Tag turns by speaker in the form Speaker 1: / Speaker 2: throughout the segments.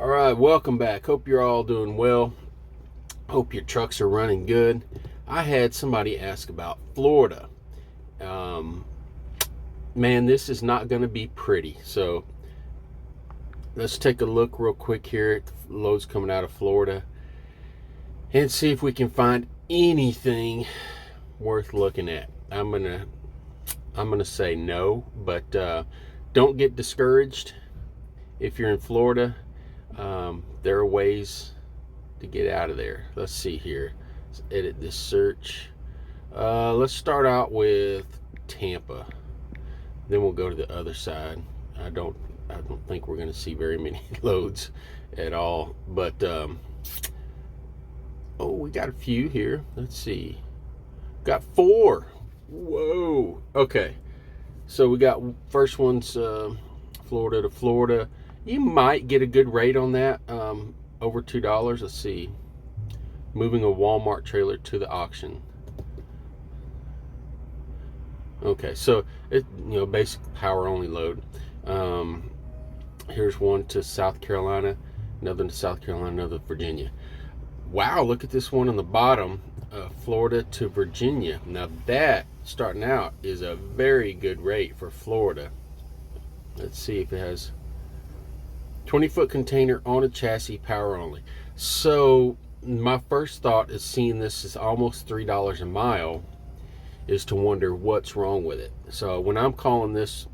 Speaker 1: All right, welcome back. Hope you're all doing well. Hope your trucks are running good. I had somebody ask about Florida. Um, Man, this is not going to be pretty. So let's take a look real quick here at the loads coming out of Florida and see if we can find anything worth looking at. I'm gonna say no, but don't get discouraged if you're in Florida. There are ways to get out of there. Let's see here. Let's edit this search. Let's start out with Tampa. Then we'll go to the other side. I don't think we're going to see very many loads at all. But oh, we got a few here. Let's see. Got 4. Whoa. Okay. So we got first one's Florida to Florida. You might get a good rate on that. Over $2. Let's see. Moving a Walmart trailer to the auction. Okay, so it basic power only load. Here's one to South Carolina, another to South Carolina, another to Virginia. Wow, look at this one on the bottom, Florida to Virginia. Now that starting out is a very good rate for Florida. Let's see if it has 20-foot container on a chassis, power only. So my first thought is seeing this is almost $3 a mile is to wonder what's wrong with it. So when I'm calling this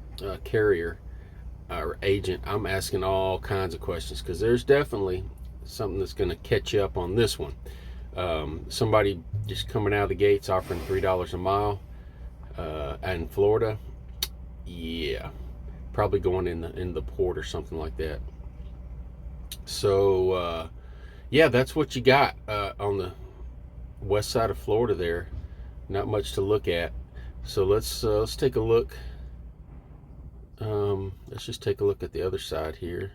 Speaker 1: carrier or agent, I'm asking all kinds of questions because there's definitely something that's going to catch you up on this one. Somebody just coming out of the gates offering $3 a mile in Florida, yeah, probably going in the port or something like that. So yeah, that's what you got on the west side of Florida there. Not much to look at. So let's take a look. Let's just take a look at the other side here.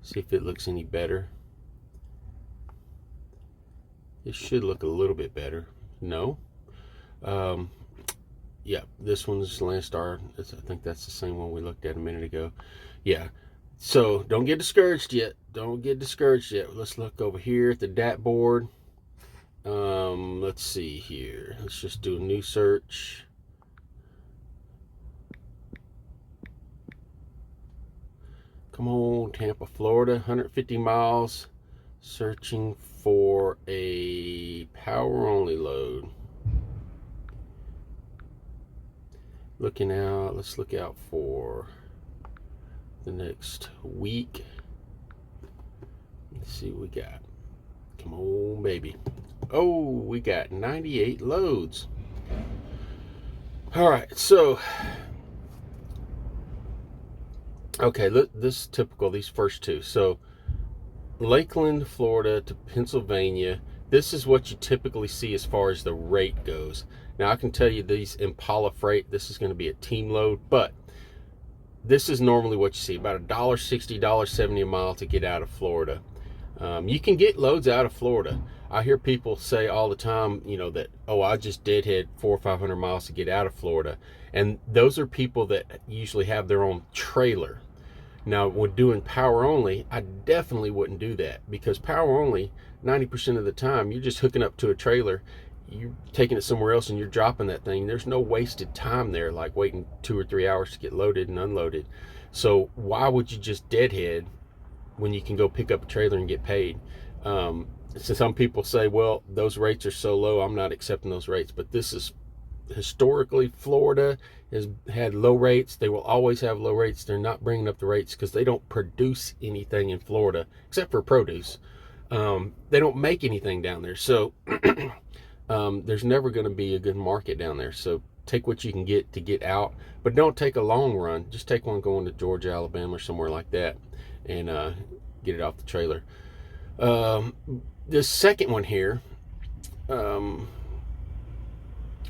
Speaker 1: See if it looks any better. It should look a little bit better. No. Yeah, this one's Landstar. I think that's the same one we looked at a minute ago. Yeah. So don't get discouraged yet. Don't get discouraged yet. Let's look over here at the DAT board. Let's see here. Let's just do a new search. Come on, Tampa, Florida, 150 miles. Searching for a power only load. Looking out, let's look out for the next week. Let's see what we got. Come on, baby. Oh, we got 98 loads. All right, so okay, this is typical, these first two. So Lakeland, Florida to Pennsylvania, this is what you typically see as far as the rate goes. Now I can tell you these Impala freight, this is going to be a team load, but this is normally what you see, about $1.60, $1.70 a mile to get out of Florida. You can get loads out of Florida. I hear people say all the time, that, oh, I just deadhead 400 or 500 miles to get out of Florida. And those are people that usually have their own trailer. Now, when doing power only, I definitely wouldn't do that because power only, 90% of the time, you're just hooking up to a trailer, you're taking it somewhere else and you're dropping that thing. There's no wasted time there, like waiting 2 or 3 hours to get loaded and unloaded. So why would you just deadhead when you can go pick up a trailer and get paid? So some people say, well, those rates are so low, I'm not accepting those rates. But this is historically, Florida has had low rates. They will always have low rates. They're not bringing up the rates because they don't produce anything in Florida except for produce. They don't make anything down there. So there's never going to be a good market down there. So take what you can get to get out, but don't take a long run. Just take one going to Georgia, Alabama, or somewhere like that, and get it off the trailer. This second one here,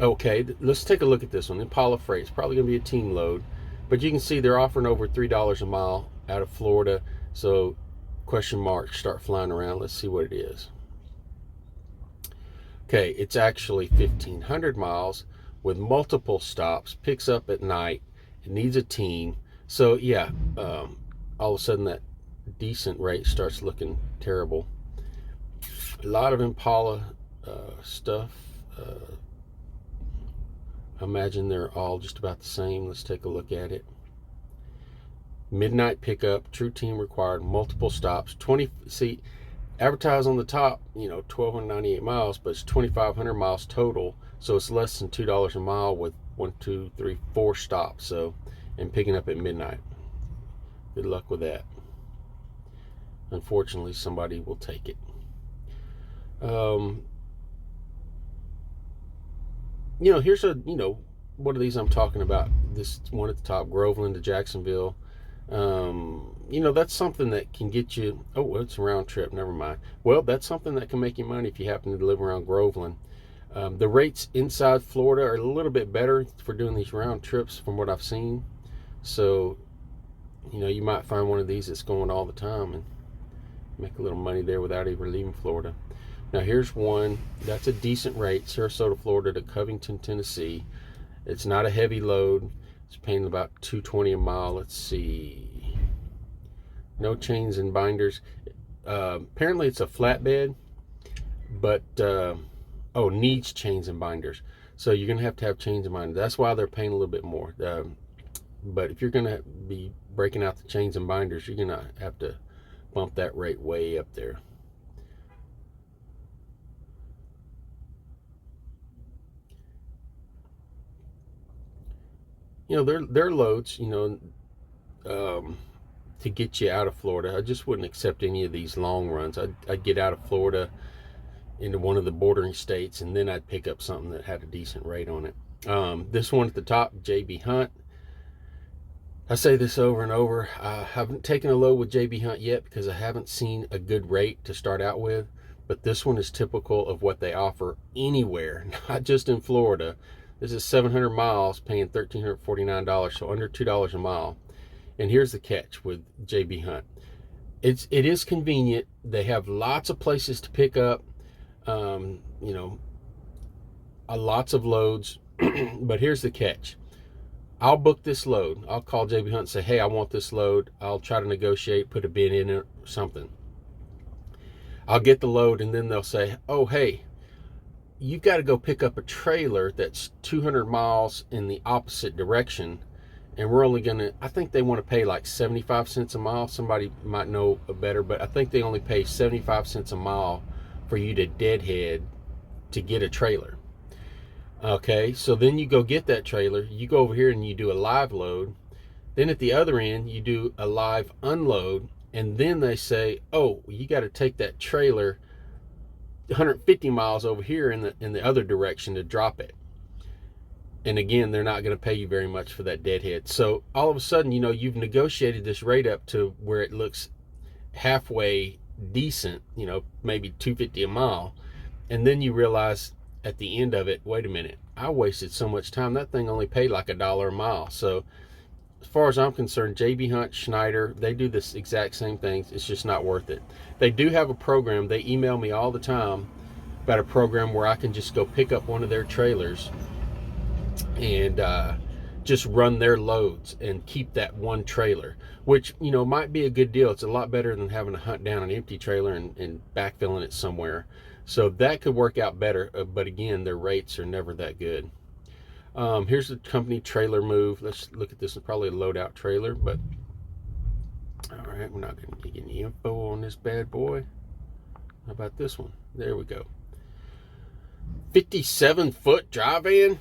Speaker 1: okay, let's take a look at this one. Impala freight, it's probably going to be a team load, but you can see they're offering over $3 a mile out of Florida. So question marks start flying around. Let's see what it is. Okay, it's actually 1,500 miles with multiple stops, picks up at night, it needs a team. So yeah, all of a sudden that decent rate starts looking terrible. A lot of Impala stuff. I imagine they're all just about the same. Let's take a look at it. Midnight pickup, true team required, multiple stops, 20. See, advertised on the top, 1,298 miles, but it's 2,500 miles total, so it's less than $2 a mile with 1, 2, 3, 4 stops. So, and picking up at midnight. Good luck with that. Unfortunately, somebody will take it. Here's one of these I'm talking about. This one at the top, Groveland to Jacksonville. That's something that can get you. Oh, it's a round trip. Never mind. Well, that's something that can make you money if you happen to live around Groveland. The rates inside Florida are a little bit better for doing these round trips from what I've seen. So, you might find one of these that's going all the time and make a little money there without even leaving Florida. Now here's one that's a decent rate, Sarasota, Florida to Covington, Tennessee. It's not a heavy load. It's paying about $2.20 a mile. Let's see. No chains and binders. Apparently it's a flatbed, but needs chains and binders. So you're gonna have to have chains and binders. That's why they're paying a little bit more. But if you're gonna be breaking out the chains and binders, you're gonna have to bump that rate way up there. Their loads, to get you out of Florida. I just wouldn't accept any of these long runs. I'd get out of Florida into one of the bordering states, and then I'd pick up something that had a decent rate on it. This one at the top, JB Hunt. I say this over and over. I haven't taken a load with JB Hunt yet because I haven't seen a good rate to start out with. But this one is typical of what they offer anywhere, not just in Florida. This is 700 miles paying $1,349, so under $2 a mile. And here's the catch with JB Hunt. It is convenient. They have lots of places to pick up, lots of loads. But here's the catch. I'll book this load. I'll call JB Hunt and say, hey, I want this load. I'll try to negotiate, put a bid in it or something. I'll get the load, and then they'll say, oh, hey, you've got to go pick up a trailer that's 200 miles in the opposite direction, and we're only going to, I think they want to pay like 75 cents a mile. Somebody might know better, but I think they only pay 75 cents a mile for you to deadhead to get a trailer. Okay, so then you go get that trailer, you go over here and you do a live load. Then at the other end, you do a live unload, and then they say, oh, you got to take that trailer 150 miles over here in the other direction to drop it. And again, they're not going to pay you very much for that deadhead. So all of a sudden, you've negotiated this rate up to where it looks halfway decent, maybe $2.50 a mile. And then you realize at the end of it, wait a minute, I wasted so much time. That thing only paid like $1 a mile. So as far as I'm concerned, JB Hunt, Schneider, they do this exact same thing. It's just not worth it. They do have a program. They email me all the time about a program where I can just go pick up one of their trailers and just run their loads and keep that one trailer, which, might be a good deal. It's a lot better than having to hunt down an empty trailer and backfilling it somewhere. So that could work out better. But again, their rates are never that good. Here's the company Trailer Move. Let's look at this. It's probably a loadout trailer, but all right, we're not going to get any info on this bad boy. How about this one? There we go. 57-foot dry van.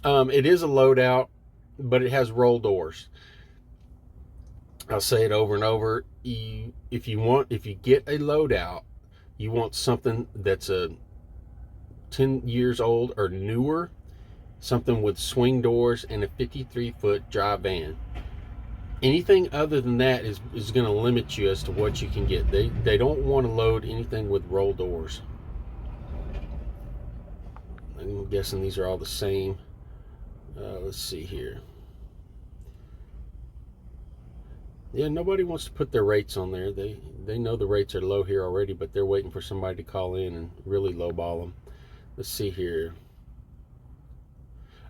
Speaker 1: It is a loadout, but it has roll doors. I'll say it over and over. If you get a loadout, you want something that's a 10 years old or newer, something with swing doors and a 53-foot dry van. Anything other than that is going to limit you as to what you can get. They don't want to load anything with roll doors. I'm guessing these are all the same. Let's see here. Yeah, nobody wants to put their rates on there. They know the rates are low here already, but they're waiting for somebody to call in and really lowball them. Let's see here.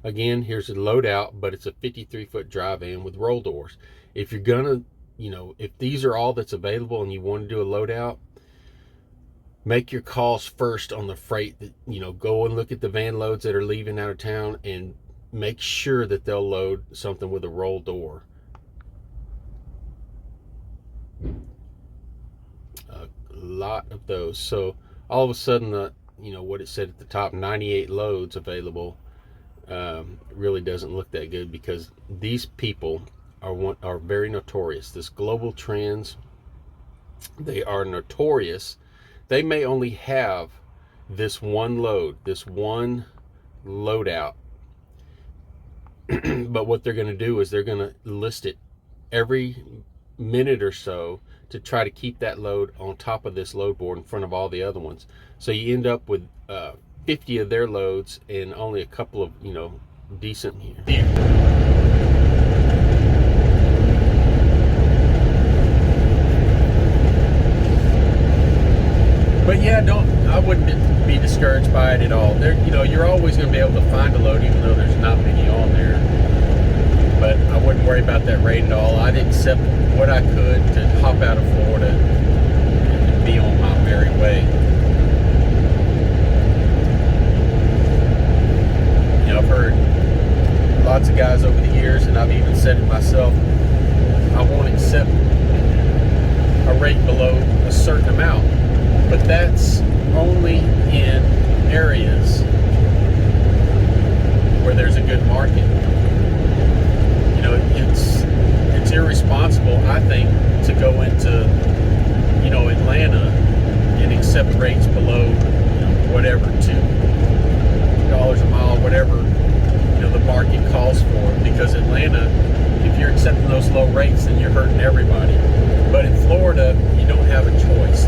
Speaker 1: Again, here's a loadout, but it's a 53-foot dry van with roll doors. If you're gonna, if these are all that's available and you want to do a loadout, make your calls first on the freight that, go and look at the van loads that are leaving out of town and make sure that they'll load something with a roll door. A lot of those. So all of a sudden, what it said at the top, 98 loads available, really doesn't look that good, because these people are very notorious. This Global Trans, they are notorious. They may only have this one load, this one loadout, but what they're going to do is they're going to list it every minute or so to try to keep that load on top of this load board in front of all the other ones. So you end up with 50 of their loads and only a couple of, decent here. But yeah, I wouldn't be discouraged by it at all. You're always going to be able to find a load, even though there's not many on there. But I wouldn't worry about that rate at all. I'd accept what I could to hop out of Florida and be on my merry way. I've heard lots of guys over the years, and I've even said it myself, I won't accept a rate below a certain amount. But that's only in areas where there's a good market. It's irresponsible, I think, to go into, Atlanta and accept rates below, whatever, $2 a mile, whatever, the market calls for. Because Atlanta, if you're accepting those low rates, then you're hurting everybody. But in Florida, you don't have a choice.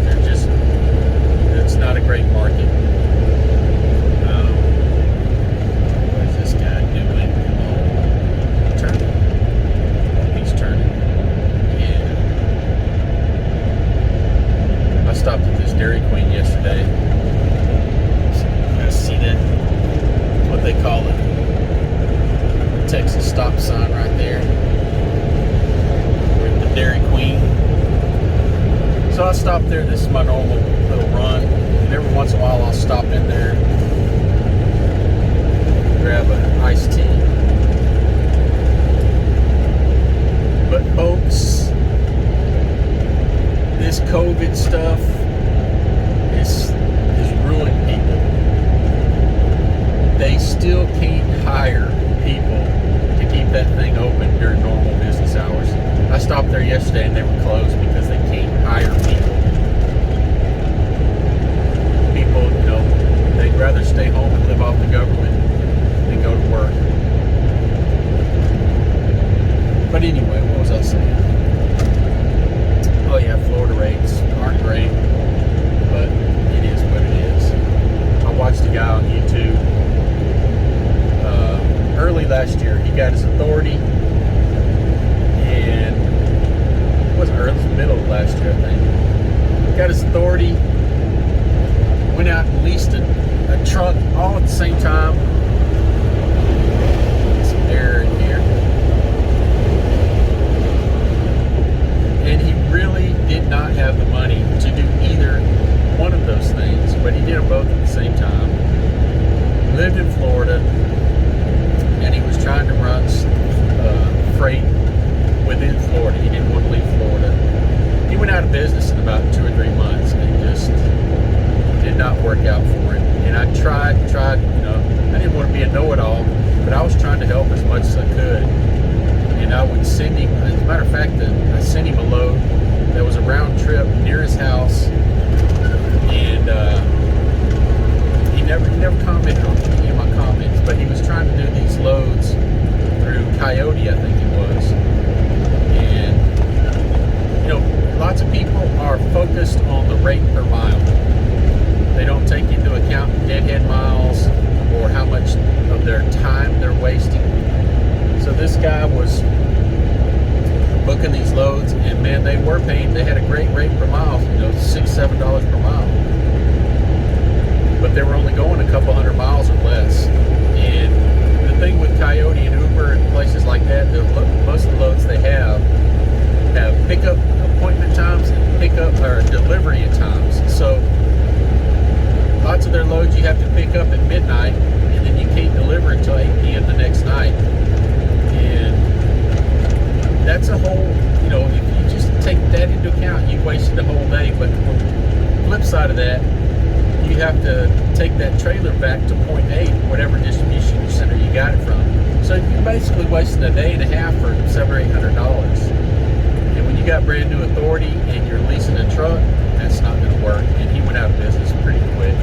Speaker 1: It's not a great market. What is this guy doing? Turning. He's turning. Yeah. I stopped at this Dairy Queen yesterday. You guys see that? What they call it? The Texas stop sign right there. With the Dairy Queen. So I stopped there. This is my normal little run. And every once in a while I'll stop in there, grab an iced tea. But folks, this COVID stuff is ruining people. They still can't hire people to keep that thing open during normal business hours. I stopped there yesterday and they were closed because they can't hire people. They'd rather stay home and live off the government than go to work. But anyway, what was I saying? Oh yeah, Florida rates aren't great, but it is what it is. I watched a guy on YouTube early last year. He got his authority, and it wasn't early, it was middle of last year, I think. Got his authority, went out and leased a truck all at the same time. Some air in here. And he really did not have the money to do either one of those things, but he did them both at the same time. He lived in Florida, and he was trying to run freight within Florida. He didn't want to leave Florida. He went out of business in about 2 or 3 months, and it just did not work out for him. And I tried, I didn't want to be a know-it-all, but I was trying to help as much as I could. And I would send him, as a matter of fact, I sent him a load that was a round trip near his house, and he never commented on any of my comments, but he was trying to do these loads through Coyote, I think it was. And, lots of people are focused on the rate per mile. They don't take into account deadhead miles or how much of their time they're wasting. So this guy was booking these loads, and man, they had a great rate per mile, $6-7 per mile. But they were only going a couple hundred miles or less. And the thing with got it from. So you're basically wasting a day and a half for $700 or $800. And when you got brand new authority and you're leasing a truck, that's not going to work. And he went out of business pretty quick.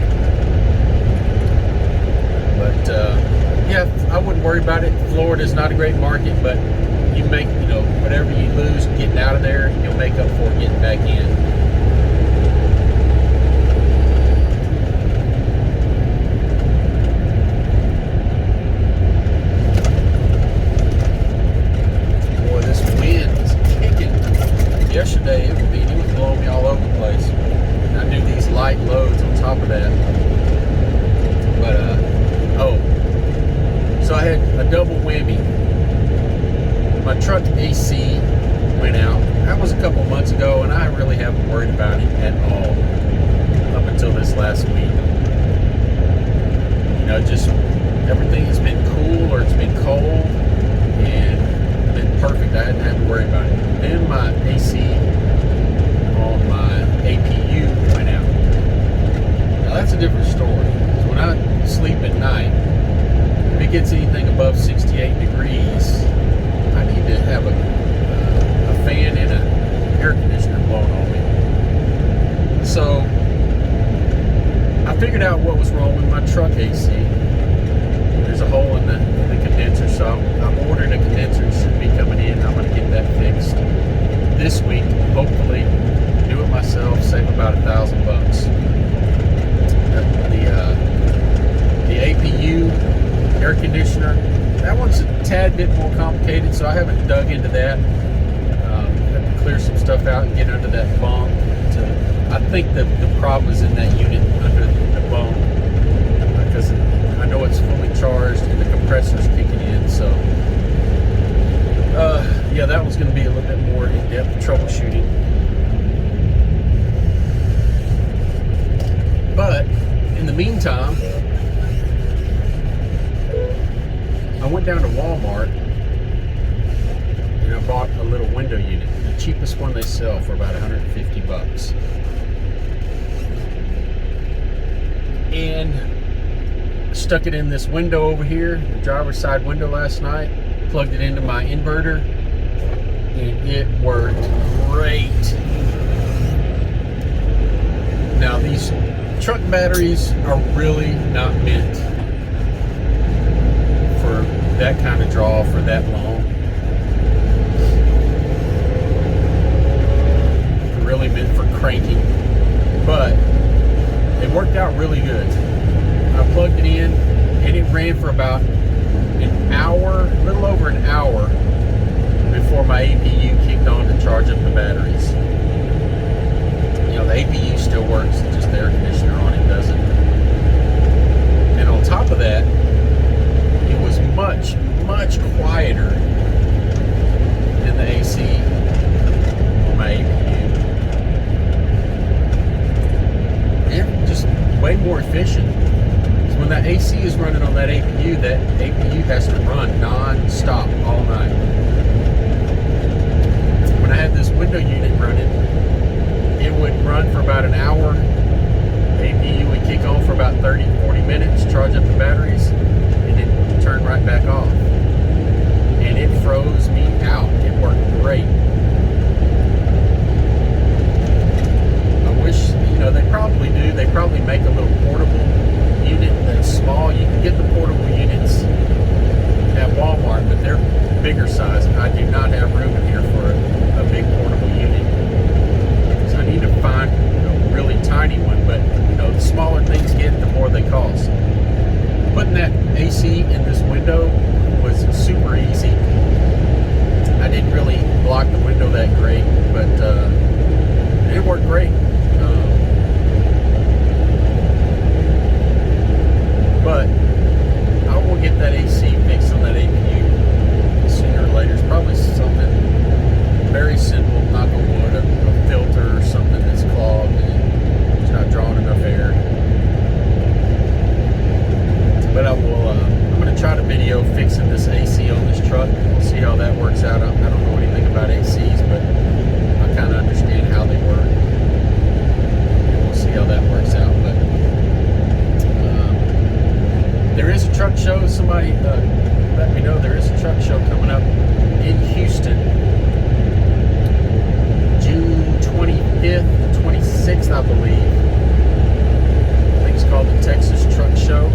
Speaker 1: But yeah, I wouldn't worry about it. Florida's not a great market, but you make, whatever you lose getting out of there, you'll make up for it getting back in. Boy, this wind is kicking. Yesterday, it was blowing me all over the place. And I do these light loads on top of that. But, so I had a double whammy. My truck AC went out. That was a couple months ago, and I really haven't worried about it at all up until this last week. Just everything has been cool or it's been cold and been perfect. I hadn't had to worry about it. Then my AC on my APU went out. Now that's a different story. So when I sleep at night, if it gets anything above 68 degrees, I need to have a fan and an air conditioner blowing on me. So I figured out what was wrong with my truck AC. There's a hole in the condenser, so I'm ordering a condenser. It should be coming in. I'm going to get that fixed this week. Hopefully, do it myself, save about $1,000. The APU air conditioner, that one's a tad bit more complicated, so I haven't dug into that. Have to clear some stuff out and get under that bump. I think the problem is in that unit under the bump, because I know it's fully charged and the compressor's kicking in. So yeah, that one's going to be a little bit more in-depth troubleshooting. But in the meantime, I went down to Walmart and I bought a little window unit, the cheapest one they sell, for about $150. And stuck it in this window over here, the driver's side window, last night. Plugged it into my inverter, and it worked great. Now these truck batteries are really not meant for that kind of draw for that long. They're really meant for cranking, but it worked out really good. I plugged it in and it ran for about an hour, a little over an hour, before my APU kicked on to charge up the batteries. The APU still works, it's just the air conditioner on it doesn't. And on top of that, it was much, much quieter than the AC on my APU. And just way more efficient. So when that AC is running on that APU has to run non-stop all night. When I had this window unit running, it would run for about an hour. The APU would kick on for about 30-40 minutes, charge up the batteries, and then turn right back off. And it froze me out. It worked great. I wish, they probably do. They probably make a little portable unit that's small. You can get the portable units at Walmart, but they're bigger size. I do not have room in here for a big portable unit. So I need to find a really tiny one, but the smaller things get, the more they cost. Putting that AC in this window was super easy. I didn't really block the window that great, but it worked great. But I will get that AC fixed on that APU sooner or later. It's probably something very simple, knock on wood, a filter or something that's clogged and it's not drawing enough air. But I'm going to try to video fixing this AC on this truck. We'll see how that works out. I don't know anything about ACs, but I kind of understand how they work. And we'll see how that works out. But there is a truck truck show. Somebody let me know there is a truck show coming up in Houston, June 25th to 26th, I believe. I think it's called the Texas Truck Show.